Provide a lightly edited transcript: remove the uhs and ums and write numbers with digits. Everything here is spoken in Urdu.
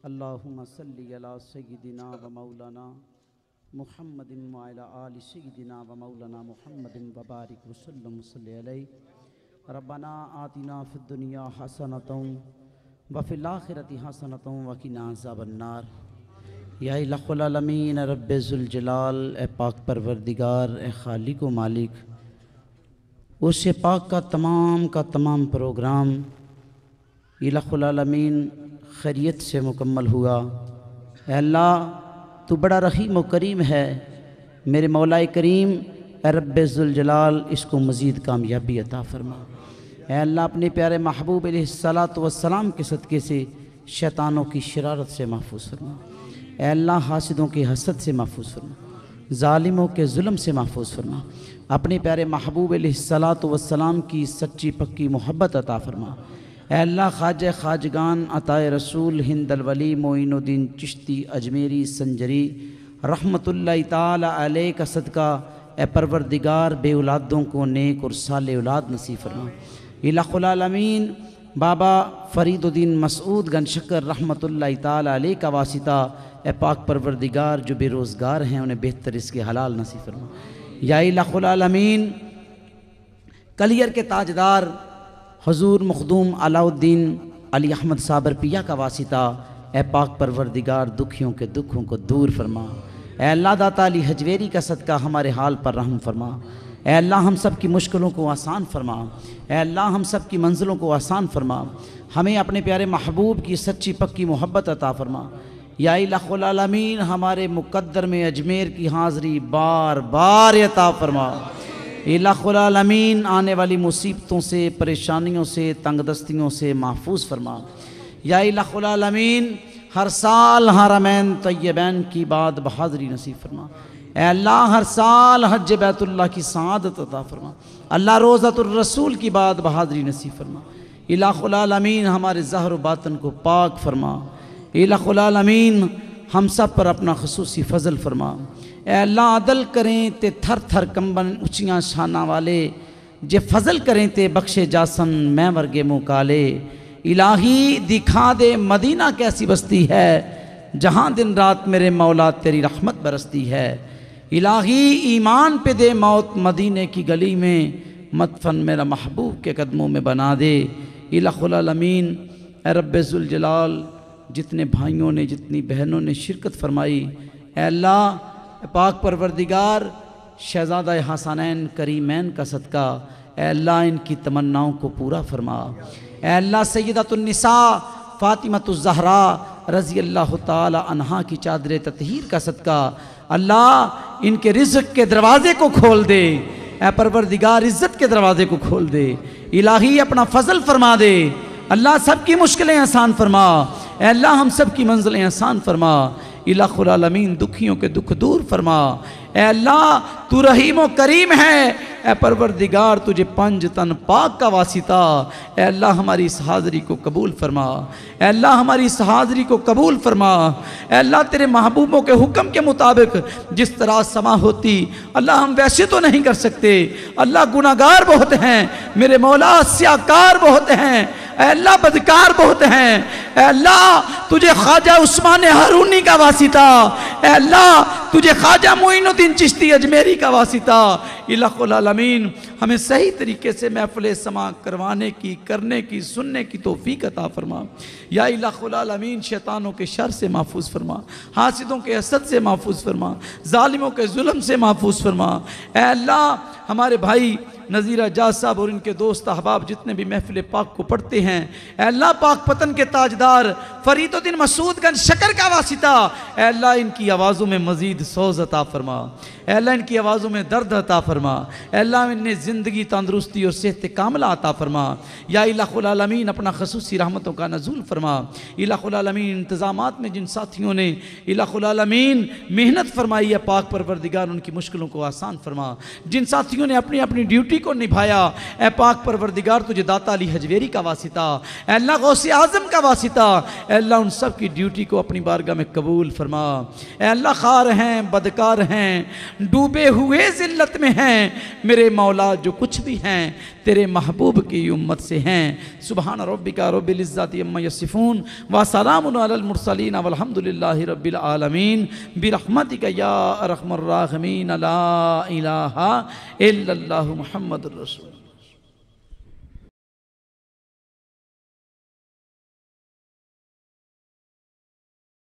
اللہم صلی علی سیدنا و مولانا محمد وعلی آل سیدنا و مولانا محمد وبارک وسلم صلی علیہ ربنا آتنا فی الدنیا حسنۃ وفی الآخرۃ حسنۃ وقنا عذاب النار۔ یا الہ العالمین رب ذوالجلال، اے پاک پروردگار، اے خالق و مالک، اس پاک کا تمام پروگرام الہ العالمین خیریت سے مکمل ہوا۔ اے اللہ تو بڑا رحیم و کریم ہے، میرے مولا کریم اے رب ذوالجلال اس کو مزید کامیابی عطا فرما۔ اے اللہ اپنے پیارے محبوب علیہ السلام کے صدقے سے شیطانوں کی شرارت سے محفوظ فرما۔ اے اللہ حاسدوں کے حسد سے محفوظ فرما، ظالموں کے ظلم سے محفوظ فرما۔ اپنے پیارے محبوب علیہ السلام کی سچی پکی محبت عطا فرما۔ اے اللہ خواجہ خواجگان عطائے رسول ہند الولی معین الدین چشتی اجمیری سنجری رحمت اللہ تعالی علیہ کا صدقہ اے پروردگار بے اولادوں کو نیک اور صالح اولاد نصیب فرما۔ الہ العالمین بابا فرید الدین مسعود گن شکر رحمت اللہ تعالی علیہ کا واسطہ اے پاک پروردگار جو بے روزگار ہیں انہیں بہتر اس کے حلال نصیب فرما۔ یا الہ العالمین کلیر کے تاجدار حضور مخدوم علاء الدین علی احمد صابر پیا کا واسطہ اے پاک پروردگار دکھیوں کے دکھوں کو دور فرما۔ اے اللہ داتا علی حجویری کا صدقہ ہمارے حال پر رحم فرما۔ اے اللہ ہم سب کی مشکلوں کو آسان فرما۔ اے اللہ ہم سب کی منزلوں کو آسان فرما۔ ہمیں اپنے پیارے محبوب کی سچی پکی محبت عطا فرما۔ یا الہ العالمین ہمارے مقدر میں اجمیر کی حاضری بار بار عطا فرما۔ الہ العالمین آنے والی مصیبتوں سے، پریشانیوں سے، تنگ دستیوں سے محفوظ فرما۔ یا الہ العالمین ہر سال حرمین طیبین کی بعد بحاضری نصیب فرما۔ اے اللہ ہر سال حج بیت اللہ کی سعادت عطا فرما۔ اللہ روضۃ الرسول کی بعد بحاضری نصیب فرما۔ الہ العالمین ہمارے ظاہر و باطن کو پاک فرما۔ الہ العالمین ہم سب پر اپنا خصوصی فضل فرما۔ اے اللہ عدل کریں تے تھر تھر کمبن اچیاں شانہ والے، جے فضل کریں تے بخشے جاسن میں ورگے منہ کالے۔ الہی دکھا دے مدینہ کیسی بستی ہے، جہاں دن رات میرے مولا تیری رحمت برستی ہے۔ الہی ایمان پہ دے موت مدینے کی گلی میں، مدفن میرا محبوب کے قدموں میں بنا دے۔ الہ العالمین اے رب ذوالجلال جتنے بھائیوں نے، جتنی بہنوں نے شرکت فرمائی، اے اللہ پاک پروردگار شہزادہ حسنین کریمین کا صدقہ اے اللہ ان کی تمناؤں کو پورا فرما۔ اے اللہ سیدۃ النساء فاطمۃ الزہراء رضی اللہ تعالی عنہا کی چادر تطہیر کا صدقہ اللہ ان کے رزق کے دروازے کو کھول دے۔ اے پروردگار عزت کے دروازے کو کھول دے۔ الہی اپنا فضل فرما دے۔ اللہ سب کی مشکلیں آسان فرما۔ اے اللہ ہم سب کی منزلیں آسان فرما۔ الہ العالمین دکھیوں کے دکھ دور فرما۔ اے اللہ تو رحیم و کریم ہے، اے پروردگار تجھے پنج تن پاک کا واسطہ اے اللہ ہماری اس حاضری کو قبول فرما۔ اے اللہ ہماری اس حاضری کو قبول فرما۔ اے اللہ تیرے محبوبوں کے حکم کے مطابق جس طرح سما ہوتی اللہ ہم ویسے تو نہیں کر سکتے، اللہ گناہگار بہت ہیں، میرے مولا سیاکار بہت ہیں، اے اللہ بدکار بہت ہیں۔ اے اللہ تجھے خواجہ عثمان ہارونی کا واسطہ، اے اللہ تجھے خواجہ معین الدین چشتی اجمیری کا واسطہ۔ الہ العالمین ہمیں صحیح طریقے سے محفل سماع کروانے کی، کرنے کی، سننے کی توفیق عطا فرما۔ یا الہ العالمین شیطانوں کے شر سے محفوظ فرما، حاسدوں کے حسد سے محفوظ فرما، ظالموں کے ظلم سے محفوظ فرما۔ اے اللہ ہمارے بھائی نذیر اجاز صاحب اور ان کے دوست احباب جتنے بھی محفل پاک کو پڑھتے ہیں، اے اللہ پاک پتن کے تاجدار فرید الدین مسعود گن شکر کا واسطہ اے اللہ ان کی آوازوں میں مزید سوز عطا فرما۔ اے اللہ ان کی آوازوں میں درد عطا فرما۔ اے اللہ انہیں زندگی تندرستی اور صحت کاملہ عطا فرما۔ یا الہ العالمین اپنا خصوصی رحمتوں کا نزول فرما۔ الہ العالمین انتظامات میں جن ساتھیوں نے الہ العالمین محنت فرمائی ہے پاک پروردگار ان کی مشکلوں کو آسان فرما۔ جن ساتھیوں نے اپنی اپنی ڈیوٹی کو نبھایا اے پاک پروردگار تجھے داتا علی حجویری کا واسطہ، اے اللہ غوث اعظم کا واسطہ، اے اللہ ان سب کی ڈیوٹی کو اپنی بارگاہ میں قبول فرما۔ اے اللہ خواہ ہیں ہیں، بدکار ہیں، ڈوبے ہوئے ذلت میں ہیں، میرے مولا جو کچھ بھی ہیں تیرے محبوب کی امت سے ہیں۔ سبحان ربک رب العزت عما یصفون وسلام علی المرسلین والحمدللہ رب العالمین برحمتک یا ارحم الراحمین لا الہ الا اللہ محمد الرسول۔